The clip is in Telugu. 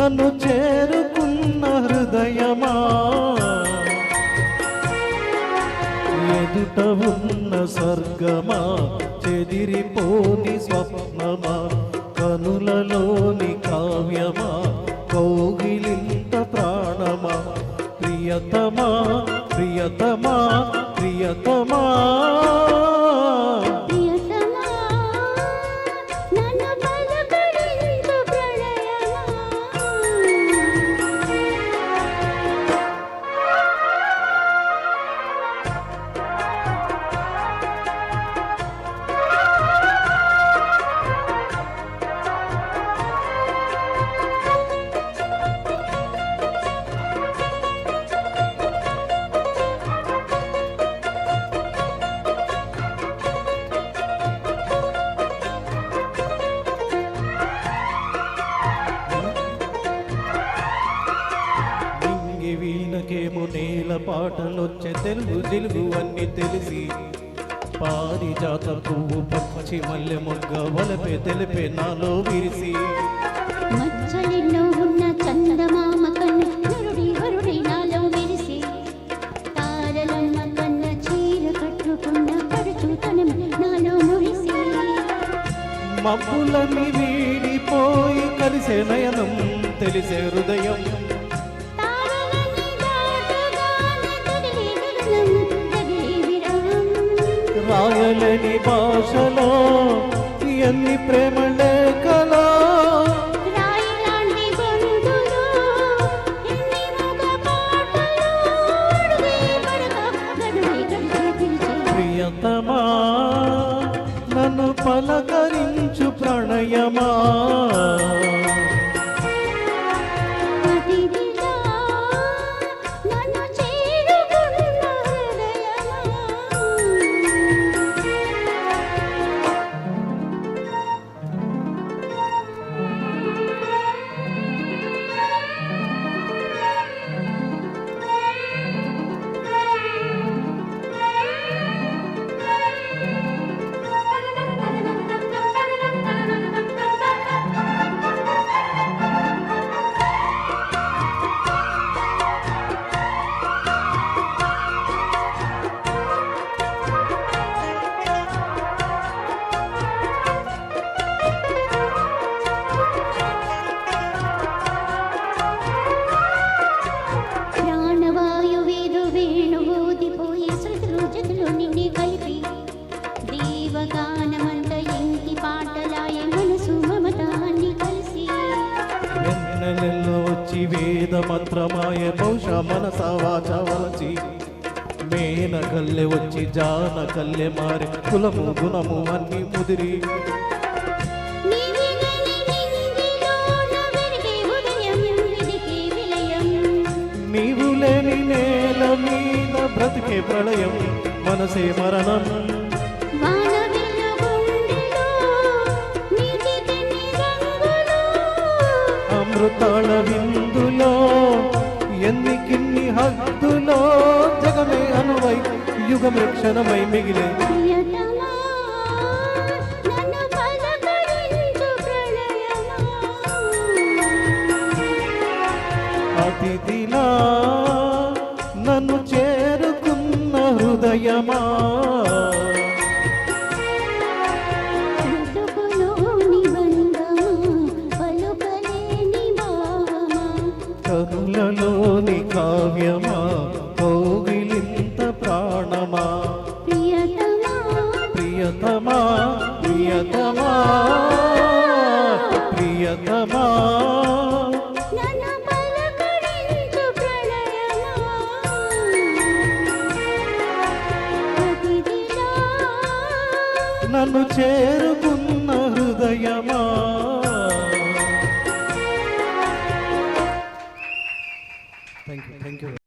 నన్ను చేరుకున్న హృదయమా, ఎదుట ఉన్న స్వర్గమా, చెదిరిపోని స్వప్నమా, కనులలోని కావ్యమా, కౌగిలింత ప్రాణమా, ప్రియతమా ప్రియతమా ప్రియతమా. వీణకేమో నేల పాటలొచ్చే తెలుగు జిలుగు అన్ని తెలిసి, పారిజాత పువ్వు పచ్చి మల్లె మొగ్గ వలపే తెలిపే నాలో విరిసి, మచ్చలిలో ఉన్న చందమామ కన్ను నరుడి వరుడి నాలో విరిసి, తారలమ్మ కన్న చీర కట్టుకున్న పడుచుతనం నాలో మురిసి, మబ్బులన్నీ వీడిపోయి కలిసే నయనం తెలిసే హృదయం, రాయలేని భాషలో ఎన్ని ప్రేమ లేఖలో, ప్రియతమా నన్ను పలకరించు ప్రణయమా, వచ్చి వేద మంత్రమాయ బహుశ మనస వాచ వలచి, మేన కల్లె వచ్చి జాన కల్లె మారి కులము గుణము అన్ని ముదిరి, నీవు లేని నేల మీద బ్రతికే ప్రళయం మనసే మరణం, అమృతాల విందులో ఎన్నికిన్ని హద్దులో, జగమే అనువై యుగమే క్షణమై మిగిలే, అతిథిలా నన్ను చేరుకున్న హృదయమా, కనులలోని కావ్యమా, కౌగిలింత ప్రాణమా, ప్రియతమా ప్రియతమా ప్రియతమా. నన్ను చేరుకున్న హృదయమా. Thank you.